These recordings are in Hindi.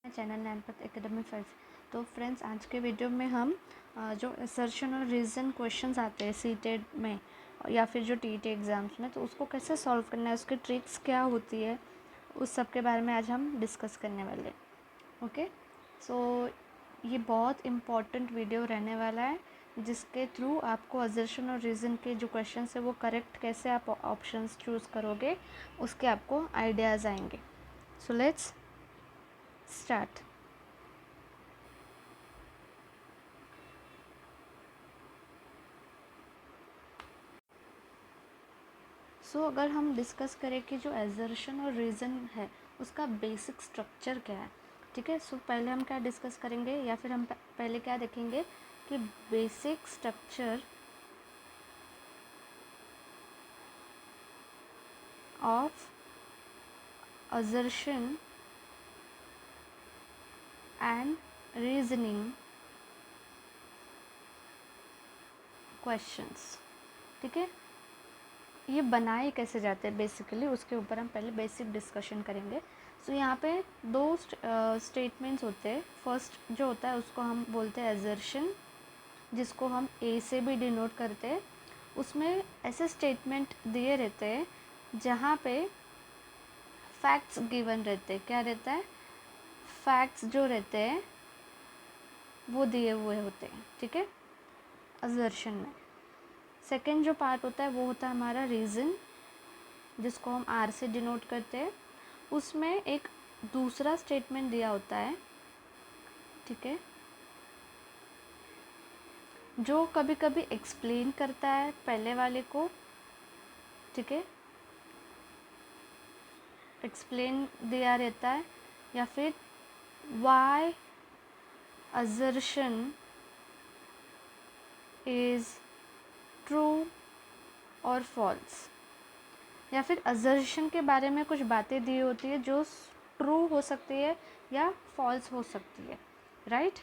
Channel नैनपथ academy 5। तो फ्रेंड्स, आज के वीडियो में हम जो असर्शन और रीज़न क्वेश्चंस आते हैं सीटेट में या फिर जो टीईटी एग्ज़ाम्स में, तो उसको कैसे सॉल्व करना है, उसकी ट्रिक्स क्या होती है, उस सब के बारे में आज हम डिस्कस करने वाले हैं। ओके, सो ये बहुत इम्पॉर्टेंट वीडियो रहने वाला है, जिसके थ्रू आपको असर्शन और रीज़न के जो क्वेश्चंस है वो करेक्ट कैसे आप ऑप्शंस चूज़ करोगे, उसके आपको आइडियाज़ आएंगे। So let's start. अगर हम डिस्कस करें कि जो एजर्शन और रीज़न है उसका बेसिक स्ट्रक्चर क्या है, ठीक है। पहले हम क्या डिस्कस करेंगे, या फिर हम पहले क्या देखेंगे कि basic structure of assertion and reasoning questions, ठीक है। ये बनाए कैसे जाते हैं बेसिकली, उसके ऊपर हम पहले बेसिक डिस्कशन करेंगे। यहाँ पे दो स्टेटमेंट्स होते हैं। फर्स्ट जो होता है उसको हम बोलते हैं एजर्शन, जिसको हम ए से भी डिनोट करते हैं। उसमें ऐसे स्टेटमेंट दिए रहते हैं जहाँ पे फैक्ट्स गिवन रहते हैं। क्या रहता है? फैक्ट्स जो रहते हैं वो दिए हुए होते हैं, ठीक है, असर्शन में। सेकंड जो पार्ट होता है वो होता है हमारा रीज़न, जिसको हम आर से डिनोट करते हैं। उसमें एक दूसरा स्टेटमेंट दिया होता है, ठीक है, जो कभी कभी एक्सप्लेन करता है पहले वाले को, ठीक है, एक्सप्लेन दिया रहता है, या फिर वाई असर्शन इज़ ट्रू और फॉल्स, या फिर असर्शन के बारे में कुछ बातें दी होती है जो ट्रू हो सकती है या फॉल्स हो सकती है, राइट।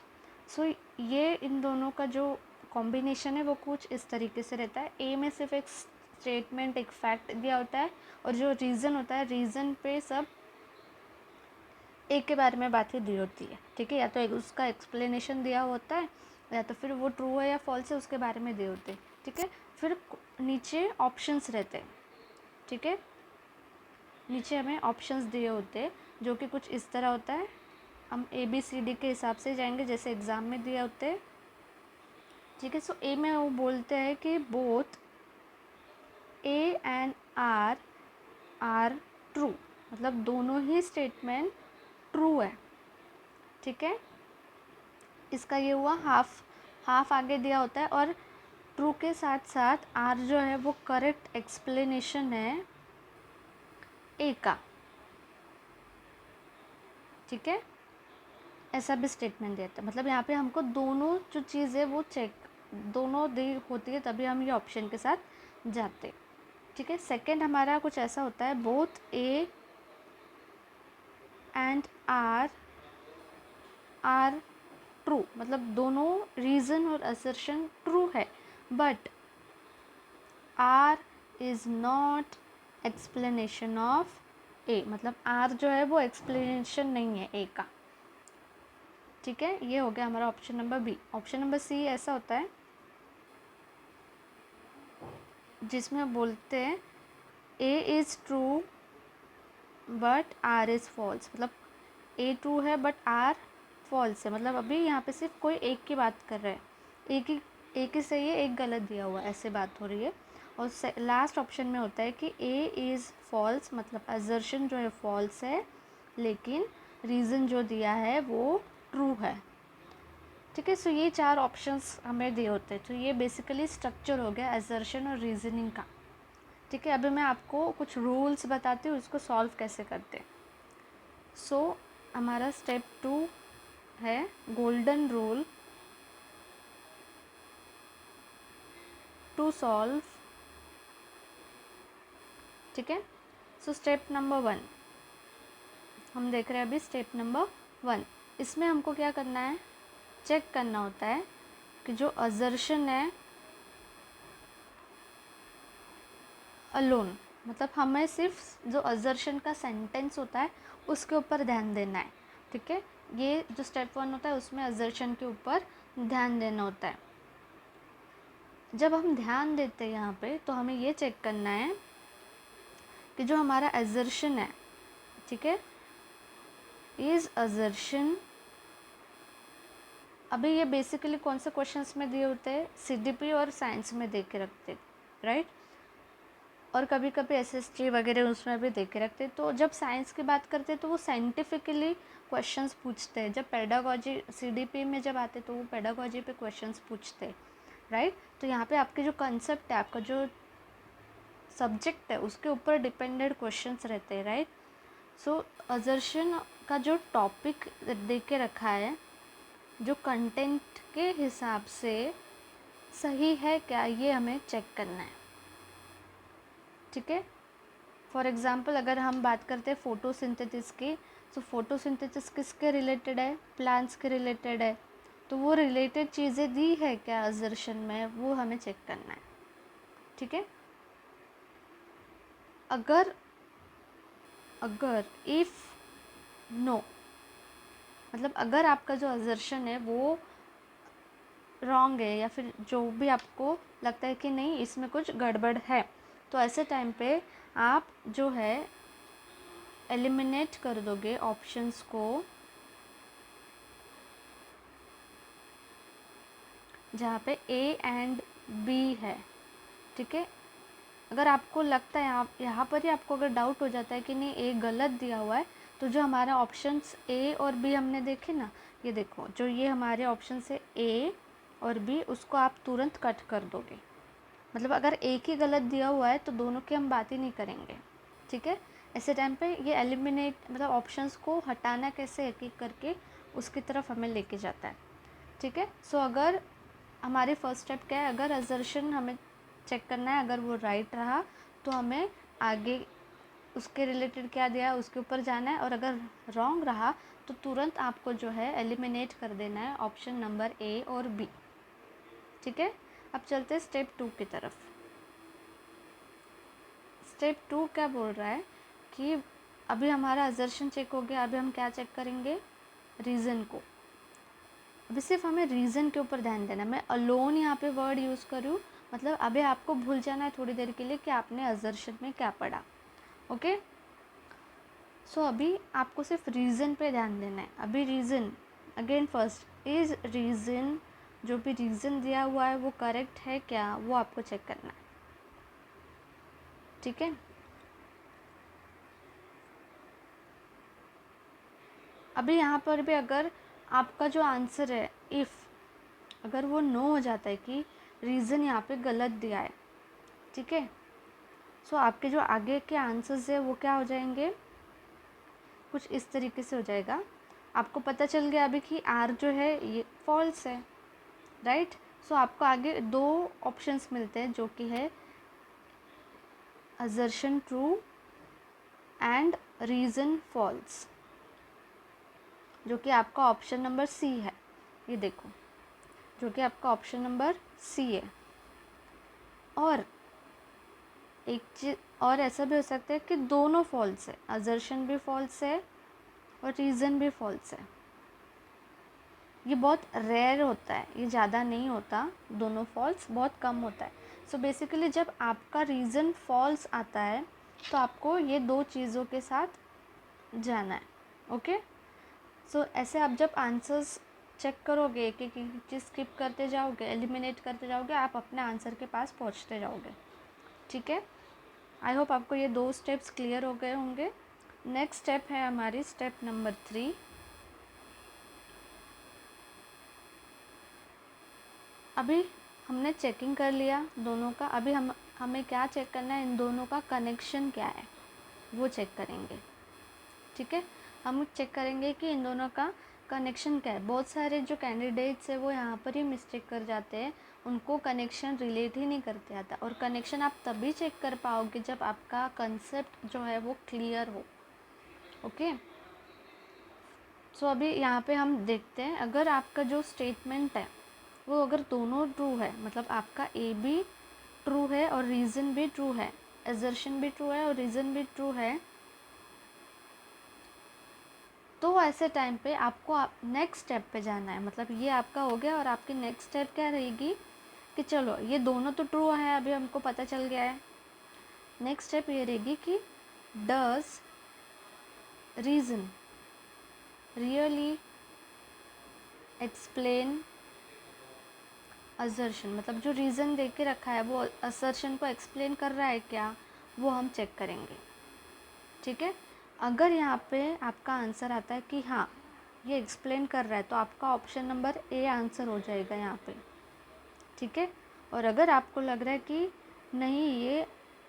ये इन दोनों का जो कॉम्बिनेशन है वो कुछ इस तरीके से रहता है। ए में सिर्फ एक स्टेटमेंट, एक फैक्ट दिया होता है, और जो रीज़न होता है, रीज़न पे सब एक के बारे में बातें दी होती है, ठीक है। या तो एक उसका एक्सप्लेनेशन दिया होता है, या तो फिर वो ट्रू है या फॉल्स है उसके बारे में दिए होते हैं, ठीक है। फिर नीचे ऑप्शंस रहते हैं, ठीक है। नीचे हमें ऑप्शंस दिए होते हैं जो कि कुछ इस तरह होता है। हम ABCD के हिसाब से जाएंगे जैसे एग्ज़ाम में दिए होते हैं, ठीक है। ए में वो बोलते हैं कि both A and R true, मतलब दोनों ही स्टेटमेंट ट्रू है, ठीक है। इसका ये हुआ हाफ आगे दिया होता है, और ट्रू के साथ साथ आर जो है वो करेक्ट एक्सप्लेनेशन है ए का, ठीक है। ऐसा भी स्टेटमेंट देता है, मतलब यहाँ पे हमको दोनों जो चीज़ है वो चेक दोनों दी होती है, तभी हम ये ऑप्शन के साथ जाते, ठीक है। सेकंड हमारा कुछ ऐसा होता है, both A and R true, मतलब दोनों रीज़न और असर्शन ट्रू है, but R is not explanation of A, मतलब आर जो है वो एक्सप्लेनेशन नहीं है ए का, ठीक है। ये हो गया हमारा option number B. Option number C ऐसा होता है जिसमें बोलते हैं A is true but R is false, मतलब ए ट्रू है बट आर फॉल्स है। मतलब अभी यहाँ पे सिर्फ कोई एक की बात कर रहे हैं, एक ही सही है, एक गलत दिया हुआ है, ऐसे बात हो रही है। और लास्ट ऑप्शन में होता है कि ए इज़ फॉल्स, मतलब असर्शन जो है फॉल्स है, लेकिन रीज़न जो दिया है वो ट्रू है, ठीक है। ये चार ऑप्शंस हमें दिए होते हैं। तो ये बेसिकली स्ट्रक्चर हो गया असर्शन और रीजनिंग का, ठीक है। अभी मैं आपको कुछ रूल्स बताती हूँ, उसको सॉल्व कैसे करते हैं। हमारा स्टेप 2 है गोल्डन रूल टू सॉल्व, ठीक है। स्टेप नंबर 1 हम देख रहे हैं अभी। स्टेप नंबर 1, इसमें हमको क्या करना है, चेक करना होता है कि जो असर्शन है अलोन, मतलब हमें सिर्फ जो असर्शन का सेंटेंस होता है उसके ऊपर ध्यान देना है, ठीक है, ये जो स्टेप 1 होता है उसमें असर्शन के ऊपर ध्यान देना होता है। जब हम ध्यान देते हैं यहाँ पे तो हमें ये चेक करना है कि जो हमारा असर्शन है, ठीक है, इज असर्शन, अभी ये बेसिकली कौन से क्वेश्चंस में दिए होते हैं, सीडीपी और साइंस में दे के रखते, राइट, और कभी कभी एसएसटी वगैरह उसमें भी दे के रखते। तो जब साइंस की बात करते हैं तो वो साइंटिफिकली क्वेश्चंस पूछते हैं, जब पेडागोजी सीडीपी में जब आते तो वो पेडागोजी पे क्वेश्चंस पूछते हैं, राइट। तो यहाँ पे आपके जो कंसेप्ट है, आपका जो सब्जेक्ट है, उसके ऊपर डिपेंडेड क्वेश्चंस रहते हैं, राइट। सो असर्शन का जो टॉपिक दे के रखा है, जो कंटेंट के हिसाब से सही है क्या, ये हमें चेक करना है, ठीक है। फॉर एग्ज़ाम्पल अगर हम बात करते हैं फ़ोटोसिंथेसिस की, तो फ़ोटोसिंथेसिस किसके रिलेटेड है, प्लांट्स के रिलेटेड है। तो वो रिलेटेड चीज़ें दी है क्या असर्शन में, वो हमें चेक करना है, ठीक है। अगर इफ़ नो, मतलब अगर आपका जो असर्शन है वो रॉन्ग है, या फिर जो भी आपको लगता है कि नहीं इसमें कुछ गड़बड़ है, तो ऐसे टाइम पे आप जो है एलिमिनेट कर दोगे ऑप्शंस को जहाँ पे ए एंड बी है, ठीक है। अगर आपको लगता है आप यहाँ पर ही आपको अगर डाउट हो जाता है कि नहीं ए गलत दिया हुआ है, तो जो हमारा ऑप्शंस ए और बी हमने देखे ना, ये देखो जो ये हमारे ऑप्शन है ए और बी, उसको आप तुरंत कट कर दोगे। मतलब अगर एक ही गलत दिया हुआ है तो दोनों की हम बात ही नहीं करेंगे, ठीक है। ऐसे टाइम पे ये एलिमिनेट मतलब ऑप्शंस को हटाना कैसे, एक एक करके उसकी तरफ हमें लेके जाता है, ठीक है। सो अगर हमारी फर्स्ट स्टेप क्या है, अगर असर्शन हमें चेक करना है, अगर वो राइट रहा तो हमें आगे उसके रिलेटेड क्या दिया है उसके ऊपर जाना है, और अगर रॉन्ग रहा तो तुरंत आपको जो है एलिमिनेट कर देना है ऑप्शन नंबर ए और बी, ठीक है। अब चलते हैं स्टेप 2 की तरफ। स्टेप 2 क्या बोल रहा है कि अभी हमारा असर्शन चेक हो गया, अभी हम क्या चेक करेंगे, रीज़न को। अभी सिर्फ हमें रीज़न के ऊपर ध्यान देना है। मैं अलोन यहाँ पे वर्ड यूज़ करूँ, मतलब अभी आपको भूल जाना है थोड़ी देर के लिए कि आपने असर्शन में क्या पढ़ा, ओके। सो अभी आपको सिर्फ रीज़न पे ध्यान देना है। अभी reason again first is reason, जो भी रीज़न दिया हुआ है वो करेक्ट है क्या, वो आपको चेक करना है, ठीक है। अभी यहाँ पर भी अगर आपका जो आंसर है इफ़ अगर वो नो हो जाता है कि रीज़न यहाँ पे गलत दिया है, ठीक है, सो आपके जो आगे के आंसर्स है वो क्या हो जाएंगे, कुछ इस तरीके से हो जाएगा। आपको पता चल गया अभी कि आर जो है ये फॉल्स है, राइट। सो आपको आगे 2 ऑप्शंस मिलते हैं जो कि है assertion true and reason false, जो कि आपका ऑप्शन नंबर सी है। ये देखो जो कि आपका ऑप्शन नंबर सी है। और एक चीज़ और ऐसा भी हो सकता है कि दोनों फॉल्स है, असर्शन भी फॉल्स है और रीज़न भी फॉल्स है। ये बहुत रेयर होता है, ये ज़्यादा नहीं होता, दोनों फॉल्स बहुत कम होता है। सो बेसिकली जब आपका रीज़न फॉल्स आता है तो आपको ये 2 चीज़ों के साथ जाना है, ओके। सो ऐसे आप जब आंसर्स चेक करोगे, एक एक चीज़ स्किप करते जाओगे, एलिमिनेट करते जाओगे, आप अपने आंसर के पास पहुंचते जाओगे, ठीक है। आई होप आपको ये 2 स्टेप्स क्लियर हो गए होंगे। नेक्स्ट स्टेप है हमारी स्टेप नंबर 3। अभी हमने चेकिंग कर लिया दोनों का, अभी हमें क्या चेक करना है, इन दोनों का कनेक्शन क्या है वो चेक करेंगे, ठीक है। हम चेक करेंगे कि इन दोनों का कनेक्शन क्या है। बहुत सारे जो कैंडिडेट्स है वो यहाँ पर ही मिस्टेक कर जाते हैं, उनको कनेक्शन रिलेट ही नहीं करते आता, और कनेक्शन आप तभी चेक कर पाओगे जब आपका कंसेप्ट जो है वो क्लियर हो, ओके। सो अभी यहाँ पे हम देखते हैं, अगर आपका जो स्टेटमेंट है वो अगर दोनों ट्रू है, मतलब आपका ए भी ट्रू है और रीज़न भी ट्रू है, असर्शन भी ट्रू है और रीज़न भी ट्रू है, तो ऐसे टाइम पे आपको नेक्स्ट स्टेप पे जाना है। मतलब ये आपका हो गया और आपकी नेक्स्ट स्टेप क्या रहेगी कि चलो ये दोनों तो ट्रू है, अभी हमको पता चल गया है। नेक्स्ट स्टेप ये रहेगी कि does reason really explain assertion, मतलब जो रीज़न दे के रखा है वो असर्शन को एक्सप्लेन कर रहा है क्या, वो हम चेक करेंगे। ठीक है, अगर यहाँ पे आपका आंसर आता है कि हाँ ये एक्सप्लेन कर रहा है, तो आपका ऑप्शन नंबर ए आंसर हो जाएगा यहाँ पे। ठीक है, और अगर आपको लग रहा है कि नहीं ये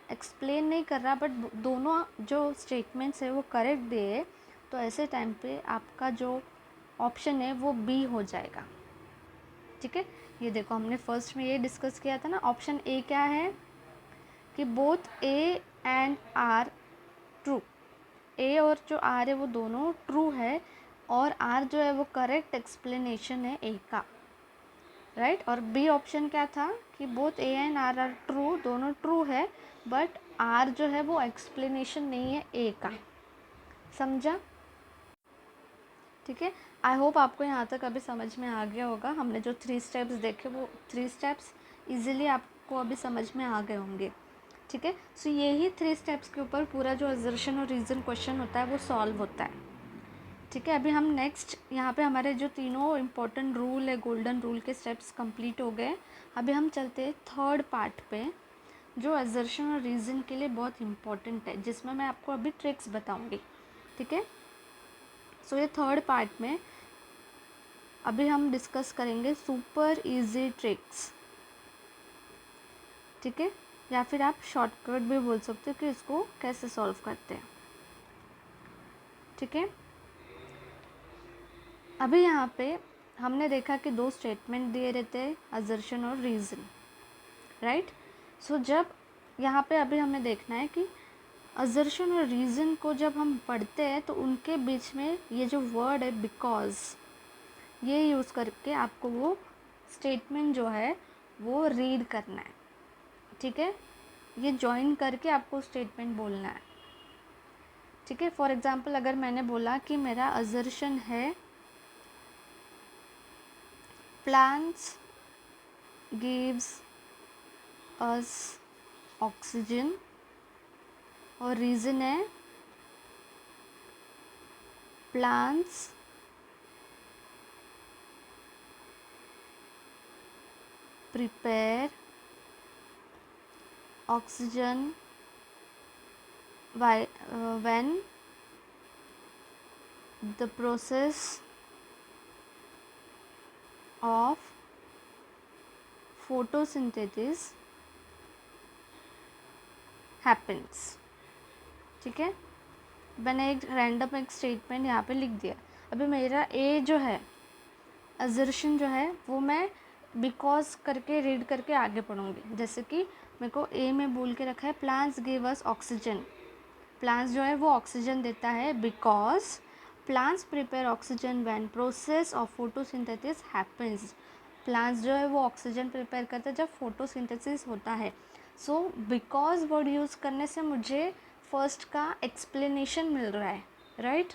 एक्सप्लेन नहीं कर रहा बट दोनों जो स्टेटमेंट्स है वो करेक्ट दिए, तो ऐसे टाइम पे आपका जो ऑप्शन है वो बी हो जाएगा। ठीक है, ये देखो हमने फर्स्ट में ये डिस्कस किया था ना, ऑप्शन ए क्या है कि both A and R true, A और जो आर है वो दोनों ट्रू है, और आर जो है वो करेक्ट एक्सप्लेनेशन है ए का, राइट। और बी ऑप्शन क्या था कि both A and R are true, दोनों ट्रू है बट आर जो है वो एक्सप्लेनेशन नहीं है ए का। समझा? ठीक है, आई होप आपको यहाँ तक अभी समझ में आ गया होगा। हमने जो 3 स्टेप्स देखे वो 3 स्टेप्स इजीली आपको अभी समझ में आ गए होंगे। ठीक है, सो यही 3 स्टेप्स के ऊपर पूरा जो असर्शन और रीज़न क्वेश्चन होता है वो सॉल्व होता है। ठीक है, अभी हम नेक्स्ट यहाँ पे हमारे जो तीनों इम्पोर्टेंट रूल है, गोल्डन रूल के स्टेप्स कंप्लीट हो गए। अभी हम चलते हैं थर्ड पार्ट पे, जो असर्शन और रीज़न के लिए बहुत इम्पोर्टेंट है, जिसमें मैं आपको अभी ट्रिक्स बताऊँगी। ठीक है, सो ये थर्ड पार्ट में अभी हम डिस्कस करेंगे सुपर इजी ट्रिक्स। ठीक है, या फिर आप शॉर्टकट भी बोल सकते हो कि इसको कैसे सॉल्व करते हैं। ठीक है, अभी यहाँ पे हमने देखा कि 2 स्टेटमेंट दिए रहते हैं, असर्शन और रीज़न, राइट। सो जब यहाँ पे अभी हमें देखना है कि असर्शन और रीज़न को जब हम पढ़ते हैं तो उनके बीच में ये जो वर्ड है बिकॉज, ये यूज़ करके आपको वो स्टेटमेंट जो है वो रीड करना है। ठीक है, ये जॉइन करके आपको स्टेटमेंट बोलना है। ठीक है, फॉर एग्ज़ाम्पल अगर मैंने बोला कि मेरा असर्शन है प्लांट्स गिव्स अस ऑक्सीजन, और रीज़न है plants prepare oxygen when the process of photosynthesis happens। ठीक है, मैंने एक रैंडम एक स्टेटमेंट यहाँ पे लिख दिया। अभी मेरा ए जो है असर्शन जो है वो मैं बिकॉज करके रीड करके आगे पढ़ूँगी। जैसे कि मेरे को ए में बोल के रखा है plants give us oxygen, plants जो है वो ऑक्सीजन देता है because plants prepare oxygen when process of photosynthesis happens, plants जो है वो ऑक्सीजन प्रिपेयर करते हैं जब फोटोसिंथेसिस होता है। सो बिकॉज वर्ड यूज़ करने से मुझे फर्स्ट का एक्सप्लेनेशन मिल रहा है, राइट।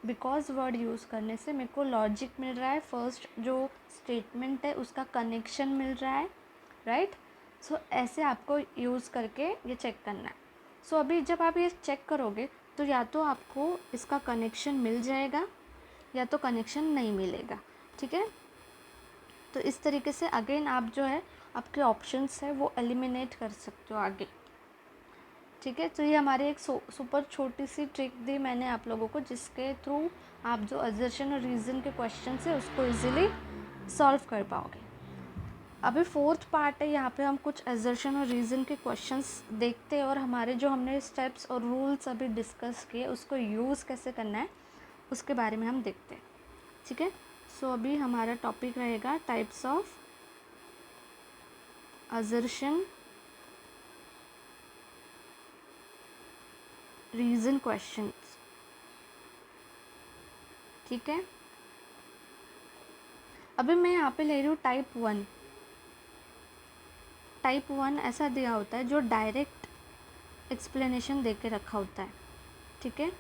बिकॉज वर्ड यूज़ करने से मेरे को लॉजिक मिल रहा है, फर्स्ट जो स्टेटमेंट है उसका कनेक्शन मिल रहा है, राइट। सो ऐसे आपको यूज़ करके ये चेक करना है। सो अभी जब आप ये चेक करोगे तो या तो आपको इसका कनेक्शन मिल जाएगा या तो कनेक्शन नहीं मिलेगा। ठीक है, तो इस तरीके से अगेन आप जो है आपके ऑप्शंस है वो एलिमिनेट कर सकते हो आगे। ठीक है, तो ये हमारी एक सुपर छोटी सी ट्रिक दी मैंने आप लोगों को, जिसके थ्रू आप जो असर्शन और रीज़न के क्वेश्चन है उसको इजीली सॉल्व कर पाओगे। अभी फोर्थ पार्ट है, यहाँ पे हम कुछ असर्शन और रीज़न के क्वेश्चंस देखते हैं और हमारे जो हमने स्टेप्स और रूल्स अभी डिस्कस किए उसको यूज़ कैसे करना है उसके बारे में हम देखते हैं। ठीक है, सो अभी हमारा टॉपिक रहेगा types of assertion reason questions. ठीक है, अभी मैं यहाँ पे ले रही हूँ टाइप 1। टाइप 1 ऐसा दिया होता है जो डायरेक्ट एक्सप्लेनेशन दे के रखा होता है। ठीक है,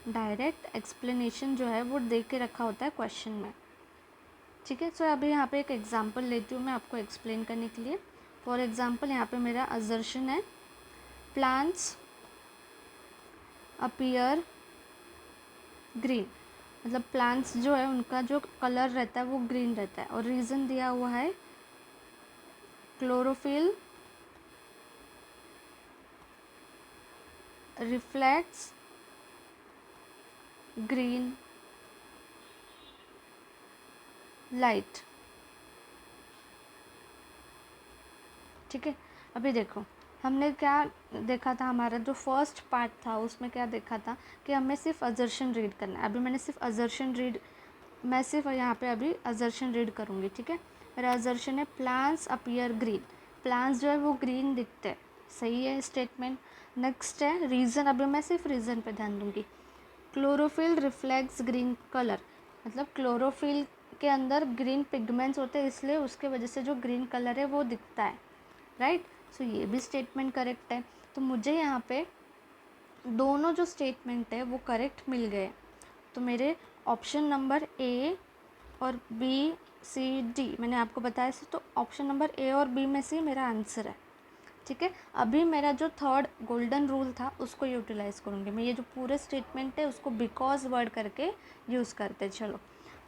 डायरेक्ट एक्सप्लेनेशन जो है वो दे के रखा होता है क्वेश्चन में, ठीक है। सो अभी यहाँ पे एक एग्जांपल लेती हूँ मैं आपको एक्सप्लेन करने के लिए। फॉर एग्जांपल यहाँ पे मेरा असर्शन है प्लांट्स अपीयर ग्रीन, मतलब प्लांट्स जो है उनका जो कलर रहता है वो ग्रीन रहता है, और रीज़न दिया हुआ है क्लोरोफिल रिफ्लेक्ट्स ग्रीन लाइट, ठीक है। अभी देखो हमने क्या देखा था, हमारा जो फर्स्ट पार्ट था उसमें क्या देखा था कि हमें सिर्फ असर्शन रीड करना है। अभी मैंने सिर्फ असर्शन रीड, मैं सिर्फ यहाँ पे अभी असर्शन रीड करूँगी, ठीक है। मेरा असर्शन है प्लांट्स अपीयर ग्रीन, प्लांट्स जो है वो ग्रीन दिखते हैं, सही है स्टेटमेंट। नेक्स्ट है रीज़न, अभी मैं सिर्फ रीज़न पे ध्यान दूँगी। क्लोरोफिल रिफ्लेक्ट्स ग्रीन कलर, मतलब क्लोरोफिल के अंदर ग्रीन पिगमेंट्स होते हैं, इसलिए उसके वजह से जो ग्रीन कलर है वो दिखता है, राइट। सो ये भी स्टेटमेंट करेक्ट है। तो मुझे यहाँ पे दोनों जो स्टेटमेंट है वो करेक्ट मिल गए। तो मेरे ऑप्शन नंबर ए और बी सी डी मैंने आपको बताया था, तो ऑप्शन नंबर ए और बी में से मेरा आंसर है, ठीक है। अभी मेरा जो थर्ड गोल्डन रूल था उसको यूटिलाइज़ करूँगी मैं। ये जो पूरे स्टेटमेंट है उसको बिकॉज वर्ड करके यूज़ करते। चलो,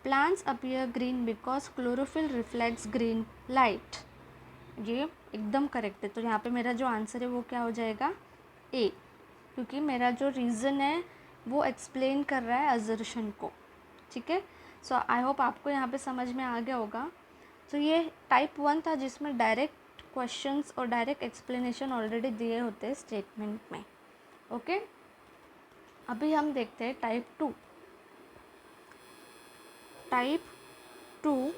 plants appear green because chlorophyll reflects green light, ये एकदम करेक्ट है। तो यहाँ पे मेरा जो आंसर है वो क्या हो जाएगा, ए, क्योंकि मेरा जो रीज़न है वो एक्सप्लेन कर रहा है असर्शन को, ठीक है। सो आई होप आपको यहाँ पे समझ में आ गया होगा। तो ये टाइप 1 था जिसमें डायरेक्ट क्वेश्चंस और डायरेक्ट एक्सप्लेनेशन ऑलरेडी दिए होते हैं स्टेटमेंट में, ओके। अभी हम देखते हैं टाइप 2। टाइप 2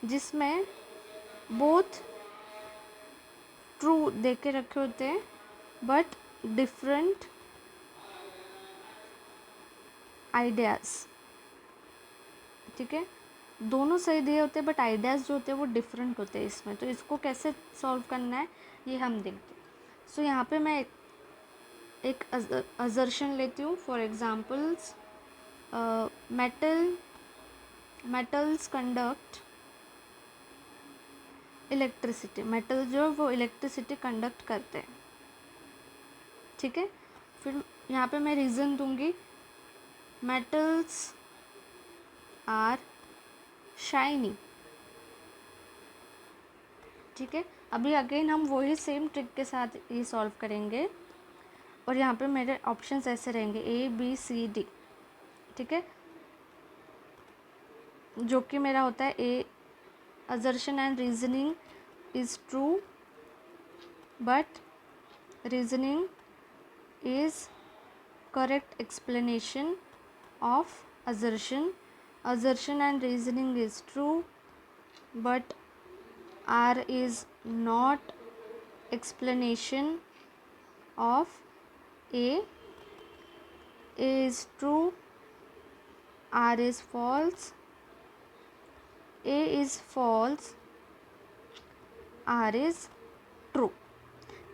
जिसमें बोथ ट्रू दे के रखे होते हैं बट डिफरेंट आइडियाज़, ठीक है। दोनों सही दिए होते हैं बट आइडियाज़ जो होते हैं वो डिफरेंट होते हैं इसमें। तो इसको कैसे सॉल्व करना है ये हम देखते हैं। सो यहाँ पे मैं एक असर्शन लेती हूँ। For examples, metals conduct electricity, metal जो है वो इलेक्ट्रिसिटी कंडक्ट करते हैं, ठीक है। फिर यहाँ पे मैं रीज़न दूंगी, मेटल्स आर शाइनी, ठीक है। अभी अगेन हम वही सेम ट्रिक के साथ ये सॉल्व करेंगे, और यहाँ पे मेरे ऑप्शंस ऐसे रहेंगे ए बी सी डी, ठीक है। जो कि मेरा होता है ए, assertion and reasoning is true but reasoning is correct explanation of assertion. Assertion and reasoning is true but R is not explanation of A. A is true, R is false, A is false, R is true.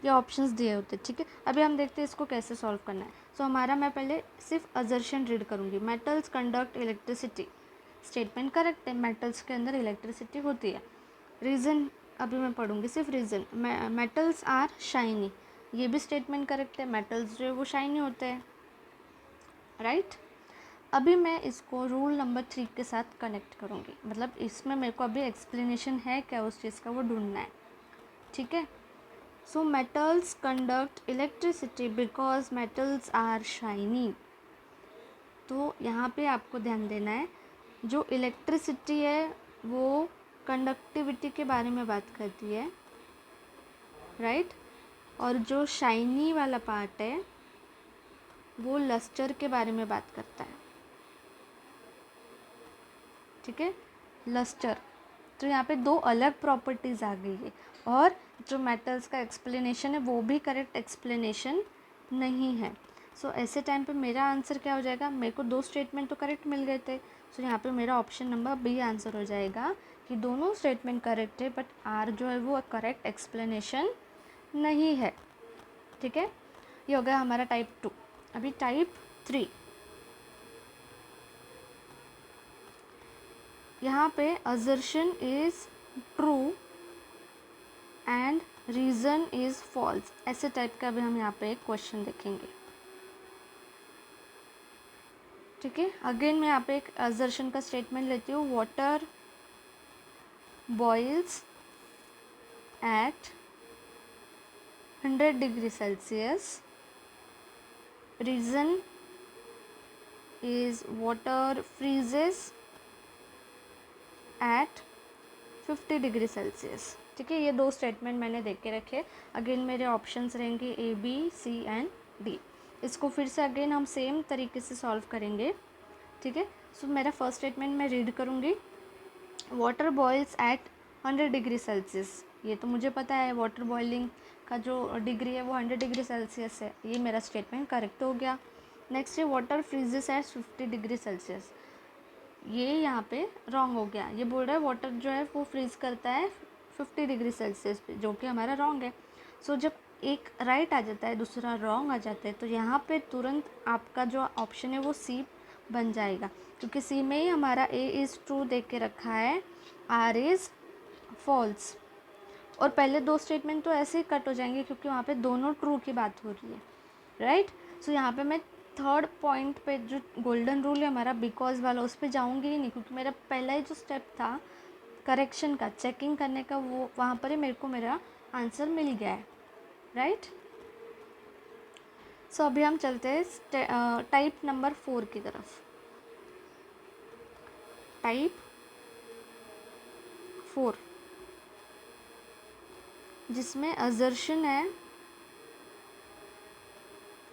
ये ऑप्शंस दिए होते हैं, ठीक है। अभी हम देखते हैं इसको कैसे सॉल्व करना है। सो हमारा, मैं पहले सिर्फ असर्शन रीड करूँगी। Metals conduct electricity, statement correct है, मेटल्स के अंदर इलेक्ट्रिसिटी होती है। रीज़न अभी मैं पढ़ूँगी सिर्फ रीज़न, मेटल्स आर शाइनी, ये भी स्टेटमेंट करेक्ट है, मेटल्स जो है वो शाइनी होते हैं, राइट। अभी मैं इसको रूल नंबर 3 के साथ कनेक्ट करूँगी, मतलब इसमें मेरे को अभी एक्सप्लेनेशन है क्या उस चीज़ का वो ढूंढना है, ठीक है। So metals conduct electricity because metals are shiny. तो यहाँ पे आपको ध्यान देना है, जो इलेक्ट्रिसिटी है वो कंडक्टिविटी के बारे में बात करती है, राइट। और जो शाइनी वाला पार्ट है वो लस्टर के बारे में बात करता है, ठीक है, लस्टर। तो यहाँ पे दो अलग प्रॉपर्टीज़ आ गई है, और जो मेटल्स का एक्सप्लेनेशन है वो भी करेक्ट एक्सप्लेनेशन नहीं है। सो ऐसे टाइम पे मेरा आंसर क्या हो जाएगा, मेरे को दो स्टेटमेंट तो करेक्ट मिल गए थे। सो यहाँ पे मेरा ऑप्शन नंबर बी आंसर हो जाएगा कि दोनों स्टेटमेंट करेक्ट है बट आर जो है वो करेक्ट एक्सप्लेनेशन नहीं है, ठीक है। ये हो गया हमारा टाइप 2। अभी टाइप 3। यहाँ पे assertion is true and reason is false, ऐसे टाइप का भी हम यहाँ पे एक क्वेश्चन देखेंगे। ठीक है, अगेन मैं यहाँ पे एक assertion का स्टेटमेंट लेती हूँ, water boils at 100 degree Celsius, reason is water freezes at 50 degree Celsius. ठीक है, ये दो स्टेटमेंट मैंने देख के रखे। अगेन मेरे ऑप्शंस रहेंगे ए, बी, सी एंड डी। इसको फिर से अगेन हम सेम तरीके से सॉल्व करेंगे। ठीक है, सो मेरा फर्स्ट स्टेटमेंट मैं रीड करूँगी, water boils at 100 degree Celsius. ये तो मुझे पता है वाटर बॉइलिंग का जो डिग्री है वो 100 डिग्री सेल्सियस है, ये मेरा स्टेटमेंट करेक्ट हो गया। नेक्स्ट है water freezes at 50 degree Celsius, ये यहाँ पे रॉन्ग हो गया। ये बोल रहा है वाटर जो है वो फ्रीज़ करता है 50 डिग्री सेल्सियस पे, जो कि हमारा रॉन्ग है। सो जब एक राइट आ जाता है दूसरा रॉन्ग आ जाता है, तो यहाँ पे तुरंत आपका जो ऑप्शन है वो सी बन जाएगा, क्योंकि सी में ही हमारा ए इज़ ट्रू देख के रखा है, आर इज़ फॉल्स। और पहले दो स्टेटमेंट तो ऐसे ही कट हो जाएंगे क्योंकि वहाँ पे दोनों ट्रू की बात हो रही है, राइट। सो यहाँ पे मैं थर्ड पॉइंट पे जो गोल्डन रूल है हमारा बिकॉज वाला, उस पर जाऊँगी ही नहीं, क्योंकि मेरा पहला ही जो स्टेप था करेक्शन का, चेकिंग करने का, वो वहाँ पर ही मेरे को मेरा आंसर मिल गया है, राइट। सो अभी हम चलते हैं टाइप नंबर 4 की तरफ। टाइप 4 जिसमें असर्शन है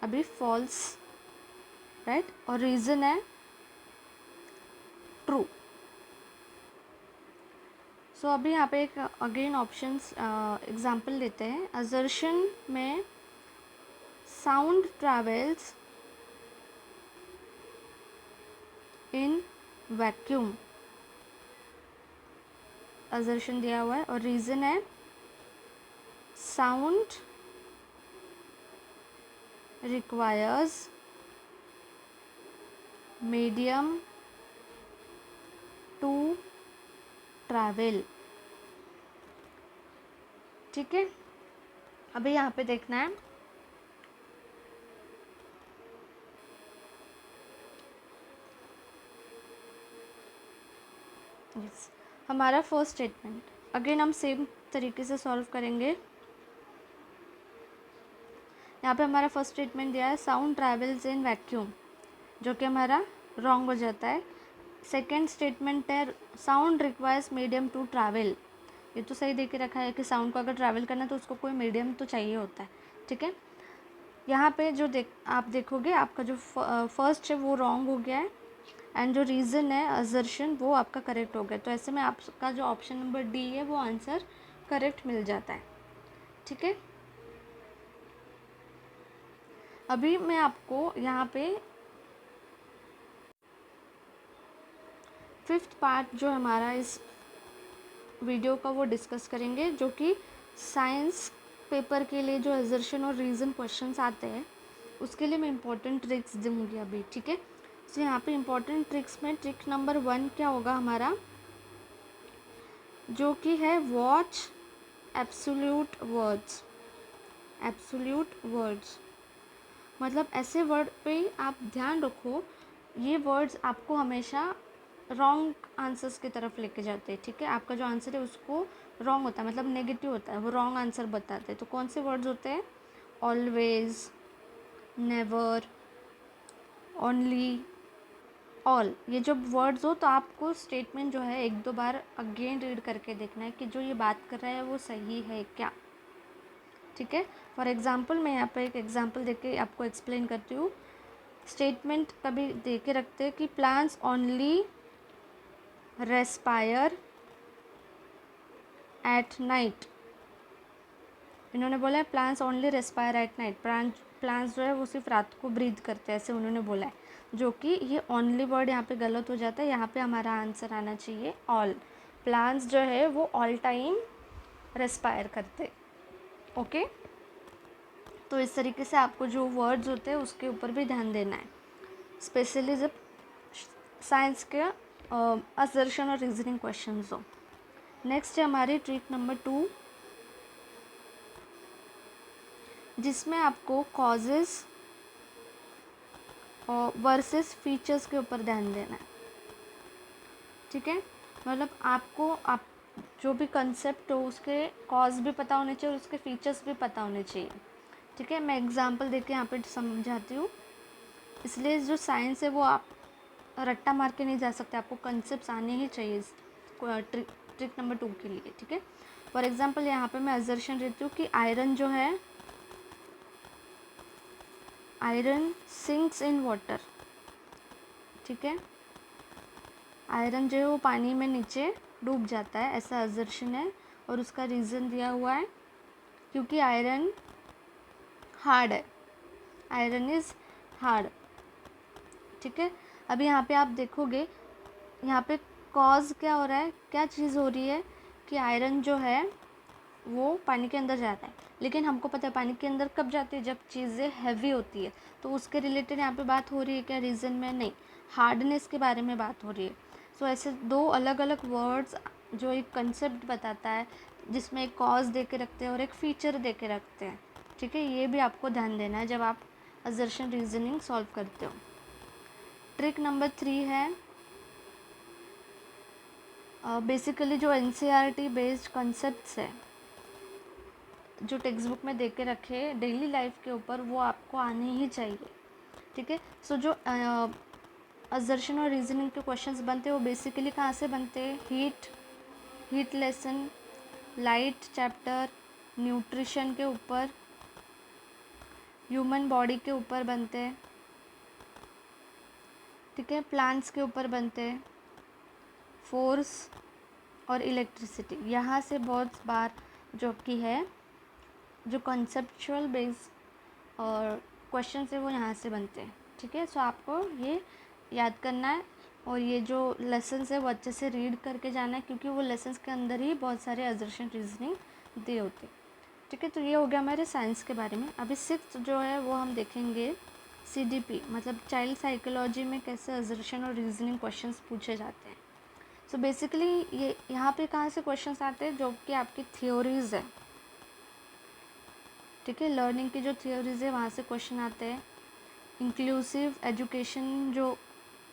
अभी फॉल्स, राइट, और रीज़न है ट्रू। सो अभी यहाँ पे एक अगेन ऑप्शंस एग्जांपल लेते हैं। असर्शन में sound travels in vacuum, assertion दिया हुआ है, और रीज़न है sound requires medium to travel। ठीक है, अभी यहाँ पे देखना है yes, हमारा फर्स्ट स्टेटमेंट अगेन हम सेम तरीके से सॉल्व करेंगे। यहाँ पे हमारा फर्स्ट स्टेटमेंट दिया है साउंड ट्रैवल्स इन वैक्यूम, जो कि हमारा रॉन्ग हो जाता है। सेकेंड स्टेटमेंट है sound requires medium to travel, ये तो सही दे के रखा है कि साउंड को अगर ट्रैवल करना है तो उसको कोई मीडियम तो चाहिए होता है। ठीक है, यहाँ पे जो आप देखोगे आपका जो फर्स्ट है वो रॉन्ग हो गया है, एंड जो रीज़न है असर्शन वो आपका करेक्ट हो गया। तो ऐसे में आपका जो ऑप्शन नंबर डी है वो आंसर करेक्ट मिल जाता है। ठीक है, अभी मैं आपको यहाँ पे फिफ्थ पार्ट जो हमारा इस वीडियो का वो डिस्कस करेंगे, जो कि साइंस पेपर के लिए जो असर्शन और रीज़न क्वेश्चंस आते हैं उसके लिए मैं इम्पोर्टेंट ट्रिक्स दूँगी अभी। ठीक है, तो यहाँ पे इम्पोर्टेंट ट्रिक्स में ट्रिक नंबर 1 क्या होगा हमारा, जो कि है watch absolute words. Absolute words मतलब ऐसे वर्ड पे आप ध्यान रखो, ये वर्ड्स आपको हमेशा रॉन्ग आंसर्स की तरफ लेके जाते हैं। ठीक है, आपका जो आंसर है उसको रॉन्ग होता है, मतलब नेगेटिव होता है, वो रॉन्ग आंसर बताते हैं। तो कौन से वर्ड्स होते हैं, ऑलवेज, नेवर, ओनली, ऑल। ये जब वर्ड्स हो तो आपको स्टेटमेंट जो है एक दो बार अगेन रीड करके देखना है कि जो ये बात कर रहा है वो सही है क्या। ठीक है, फॉर एग्ज़ाम्पल मैं यहाँ पे एक एग्ज़ाम्पल दे के आपको एक्सप्लेन करती हूँ। स्टेटमेंट कभी दे के रखते हैं कि plants only respire at night. इन्होंने बोला है plants only respire at night, plants जो है वो सिर्फ रात को ब्रीथ करते हैं, ऐसे उन्होंने बोला है, जो कि ये ओनली वर्ड यहाँ पे गलत हो जाता है। यहाँ पे हमारा आंसर आना चाहिए ऑल। प्लांट्स जो है वो ऑल टाइम रेस्पायर करते। ओके, तो इस तरीके से आपको जो वर्ड्स होते हैं उसके ऊपर भी ध्यान देना है। स्पेशली जब साइंस के असर्शन और रीजनिंग क्वेश्चंस हो। नेक्स्ट है हमारी ट्रिक नंबर 2, जिसमें आपको कॉजेस और वर्सेस फीचर्स के ऊपर ध्यान देना है। ठीक है, मतलब आपको आप जो भी कंसेप्ट हो उसके कॉज भी पता होने चाहिए और उसके फीचर्स भी पता होने चाहिए। ठीक है, मैं एग्जांपल देके यहाँ पे समझाती हूँ। इसलिए जो साइंस है वो आप रट्टा मार के नहीं जा सकते, आपको कंसेप्ट आने ही चाहिए ट्रिक नंबर 2 के लिए। ठीक है, फॉर एग्जांपल यहाँ पे मैं असर्शन देती हूँ कि आयरन जो है, आयरन सिंक्स इन वाटर। ठीक है, आयरन जो है वो पानी में नीचे डूब जाता है, ऐसा असर्शन है। और उसका रीज़न दिया हुआ है क्योंकि आयरन हार्ड है, आयरन इज़ हार्ड। ठीक है, अभी यहाँ पे आप देखोगे, यहाँ पे कॉज क्या हो रहा है, क्या चीज़ हो रही है कि आयरन जो है वो पानी के अंदर जाता है। लेकिन हमको पता है पानी के अंदर कब जाती है, जब चीज़ें हैवी होती है। तो उसके रिलेटेड यहाँ पे बात हो रही है क्या रीज़न में? नहीं, हार्डनेस के बारे में बात हो रही है। सो ऐसे दो अलग अलग वर्ड्स जो एक कंसेप्ट बताता है, जिसमें एक कॉज दे के रखते हैं और एक फीचर दे के रखते हैं। ठीक है, ये भी आपको ध्यान देना है जब आप असर्शन रीजनिंग सॉल्व करते हो। ट्रिक नंबर 3 है बेसिकली जो NCERT बेस्ड कंसेप्ट्स है, जो टेक्स्ट बुक में दे के रखे डेली लाइफ के ऊपर, वो आपको आने ही चाहिए। ठीक है, सो जो असर्शन और रीजनिंग के क्वेश्चंस बनते हैं वो बेसिकली कहाँ से बनते हैं? Heat lesson, light chapter, nutrition के ऊपर, ह्यूमन बॉडी के ऊपर बनते हैं। ठीक है, प्लांट्स के ऊपर बनते हैं, फोर्स और इलेक्ट्रिसिटी। यहाँ से बहुत बार जो कि है जो कंसेप्चुअल बेस्ड और क्वेश्चन है वो यहाँ से बनते हैं। ठीक है, सो आपको ये याद करना है और ये जो लेसन्स है वो अच्छे से रीड करके जाना है, क्योंकि वो लेसन्स के अंदर ही बहुत सारे असर्शन रीजनिंग दिए होते हैं। ठीक है, तो ये हो गया हमारे साइंस के बारे में। अभी 6th जो है वो हम देखेंगे CDP, मतलब चाइल्ड साइकोलॉजी में कैसे असर्शन और रीजनिंग क्वेश्चंस पूछे जाते हैं। सो बेसिकली ये यहाँ पे कहाँ से क्वेश्चंस आते हैं? जो कि आपकी थ्योरीज़ है। ठीक है, लर्निंग की जो थ्योरीज़ है वहाँ से क्वेश्चन आते हैं। इंक्लूसिव एजुकेशन जो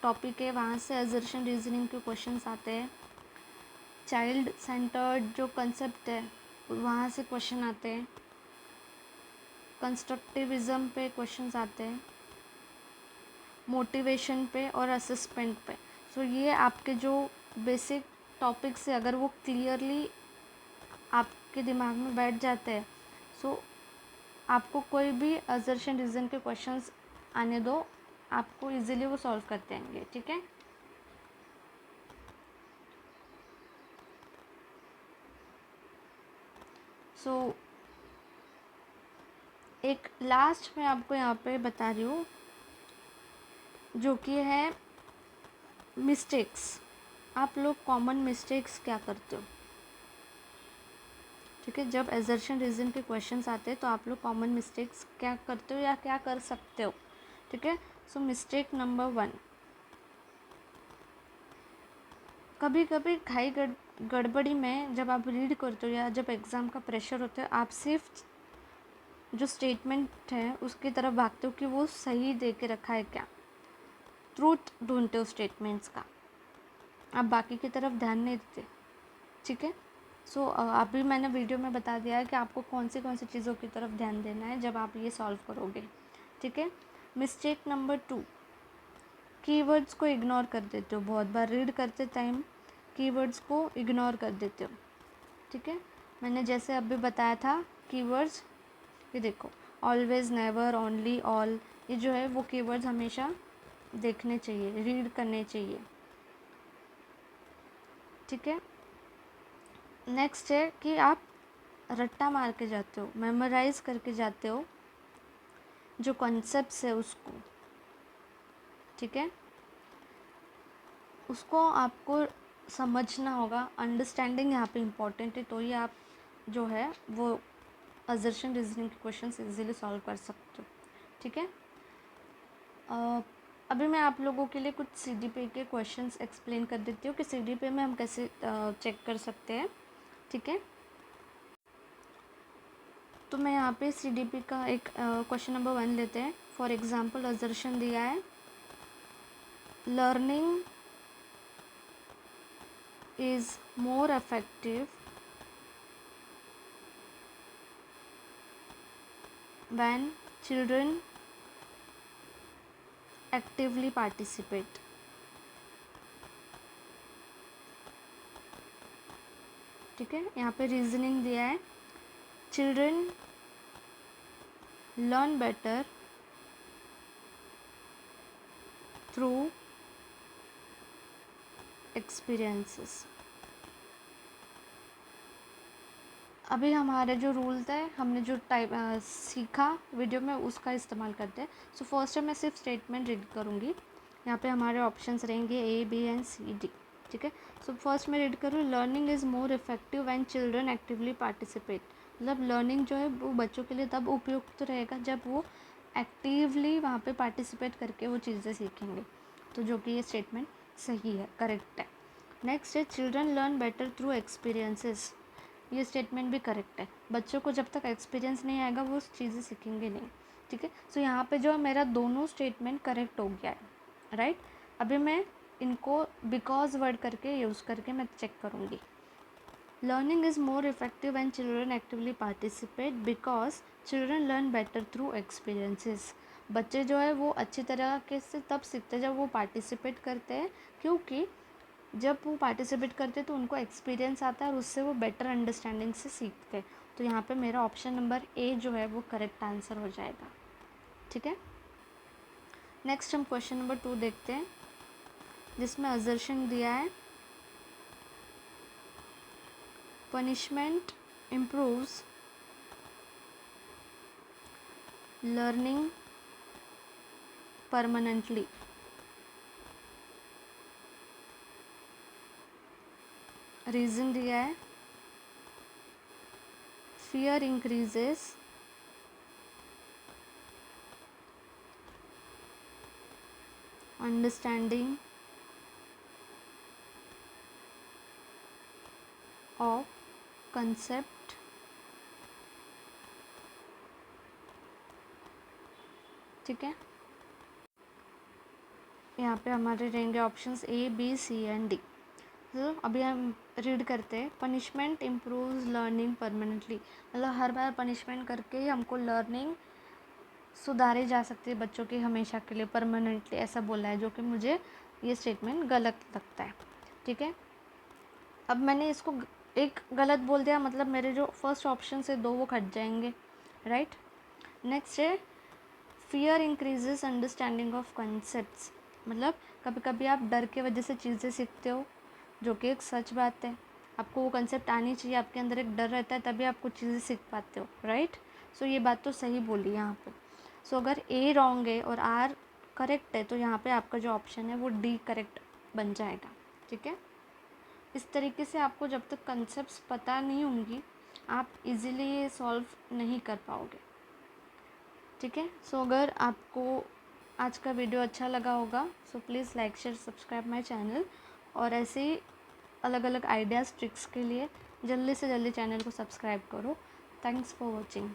टॉपिक है वहाँ से असर्शन रीजनिंग के क्वेश्चंस आते हैं। चाइल्ड सेंटर्ड जो कंसेप्ट है वहाँ से क्वेश्चन आते हैं। कंस्ट्रक्टिविज़म पे क्वेश्चंस आते हैं, मोटिवेशन पे और असेसमेंट पे। सो ये आपके जो बेसिक टॉपिक्स है, अगर वो क्लियरली आपके दिमाग में बैठ जाते हैं, सो आपको कोई भी असर्शन रीजन के क्वेश्चंस आने दो, आपको इजीली वो सॉल्व करते आएंगे। ठीक है, सो एक लास्ट मैं आपको यहाँ पे बता रही हूँ जो कि है मिस्टेक्स। आप लोग कॉमन मिस्टेक्स क्या करते हो? ठीक है, जब असर्शन रीजन के क्वेश्चंस आते हैं तो आप लोग कॉमन मिस्टेक्स क्या करते हो या क्या कर सकते हो? ठीक है, सो मिस्टेक नंबर 1, कभी कभी गड़बड़ी में जब आप रीड करते हो या जब एग्ज़ाम का प्रेशर होता है, आप सिर्फ जो स्टेटमेंट है उसकी तरफ भागते हो कि वो सही दे के रखा है क्या, ट्रूथ ढूंढते हो स्टेटमेंट्स का, आप बाकी की तरफ ध्यान नहीं देते। ठीक है, सो अभी मैंने वीडियो में बता दिया है कि आपको कौन सी चीज़ों की तरफ ध्यान देना है जब आप ये सॉल्व करोगे। ठीक है, मिस्टेक नंबर 2, कीवर्ड्स को इग्नोर कर देते हो। बहुत बार रीड करते टाइम कीवर्ड्स को इग्नोर कर देते हो। ठीक है, मैंने जैसे अभी बताया था कीवर्ड्स, ये देखो, ऑलवेज, नेवर, ओनली, ऑल, ये जो है वो कीवर्ड्स हमेशा देखने चाहिए, रीड करने चाहिए। ठीक है, नेक्स्ट है कि आप रट्टा मार के जाते हो, मेमोराइज करके जाते हो जो कॉन्सेप्ट्स है उसको। ठीक है, उसको आपको समझना होगा, अंडरस्टैंडिंग यहाँ पे इम्पॉर्टेंट है, तो ही आप जो है वो असर्शन रीजनिंग के क्वेश्चन इजीली सॉल्व कर सकते हो। ठीक है, अभी मैं आप लोगों के लिए कुछ CDP के क्वेश्चंस एक्सप्लेन कर देती हूँ कि CDP में हम कैसे चेक कर सकते हैं, ठीक है। तो मैं यहाँ पे CDP का एक क्वेश्चन नंबर 1 लेते हैं। फॉर एग्जांपल असर्शन दिया है, learning is more effective when children actively participate. ठीक है, यहाँ पे रीजनिंग दिया है, children learn better through experiences. अभी हमारे जो रूल थे, हमने जो टाइप सीखा वीडियो में, उसका इस्तेमाल करते हैं। सो फर्स्ट मैं सिर्फ स्टेटमेंट रीड करूँगी। यहाँ पे हमारे ऑप्शंस रहेंगे A, B and C, D। ठीक है, सो फर्स्ट मैं रीड करूँ, learning is more effective when children actively participate. मतलब लर्निंग जो है वो बच्चों के लिए तब उपयुक्त रहेगा जब वो एक्टिवली वहाँ पे पार्टिसिपेट करके वो चीज़ें सीखेंगे। तो जो कि ये स्टेटमेंट सही है, करेक्ट है। नेक्स्ट है, children learn better through experiences. ये स्टेटमेंट भी करेक्ट है। बच्चों को जब तक एक्सपीरियंस नहीं आएगा वो चीज़ें सीखेंगे नहीं। ठीक है, सो यहाँ पे जो मेरा दोनों स्टेटमेंट करेक्ट हो गया है, राइट। अभी मैं इनको बिकॉज वर्ड करके यूज़ करके मैं चेक करूँगी। Learning is more effective and children actively participate because children learn better through experiences. बच्चे जो है वो अच्छी तरह के से तब सीखते हैं जब वो पार्टिसिपेट करते हैं, क्योंकि जब वो पार्टिसिपेट करते तो उनको एक्सपीरियंस आता है और उससे वो बेटर अंडरस्टैंडिंग से सीखते हैं। तो यहाँ पे मेरा ऑप्शन नंबर A जो है वो करेक्ट आंसर हो जाएगा। ठीक है, नेक्स्ट हम क्वेश्चन नंबर 2 देखते हैं, जिसमें असर्शन दिया है, punishment improves learning permanently. Reason दिया है, fear increases understanding of concept। ठीक है, यहाँ पे हमारे रहेंगे options A, B, C and D। तो अभी हम रीड करते हैं, पनिशमेंट इम्प्रूव्स लर्निंग परमानेंटली। मतलब हर बार पनिशमेंट करके ही हमको लर्निंग सुधारी जा सकती है बच्चों की हमेशा के लिए, परमानेंटली, ऐसा बोला है, जो कि मुझे ये स्टेटमेंट गलत लगता है। ठीक है, अब मैंने इसको एक गलत बोल दिया, मतलब मेरे जो फर्स्ट ऑप्शन से 2 वो कट जाएंगे, राइट। नेक्स्ट है, fear increases understanding of concepts. मतलब कभी कभी आप डर के वजह से चीज़ें सीखते हो, जो कि एक सच बात है। आपको वो कंसेप्ट आनी चाहिए, आपके अंदर एक डर रहता है, तभी आप कुछ चीज़ें सीख पाते हो, राइट। सो ये बात तो सही बोली यहाँ पे। सो अगर A रॉन्ग है और R करेक्ट है, तो यहाँ पे आपका जो ऑप्शन है वो D करेक्ट बन जाएगा। ठीक है, इस तरीके से आपको जब तक कंसेप्ट्स पता नहीं होंगी, आप इजीली ये सॉल्व नहीं कर पाओगे। ठीक है, सो अगर आपको आज का वीडियो अच्छा लगा होगा, so please like, share, subscribe my channel. और ऐसे ही अलग अलग आइडियाज़, ट्रिक्स के लिए जल्दी से जल्दी चैनल को सब्सक्राइब करो। Thanks for watching.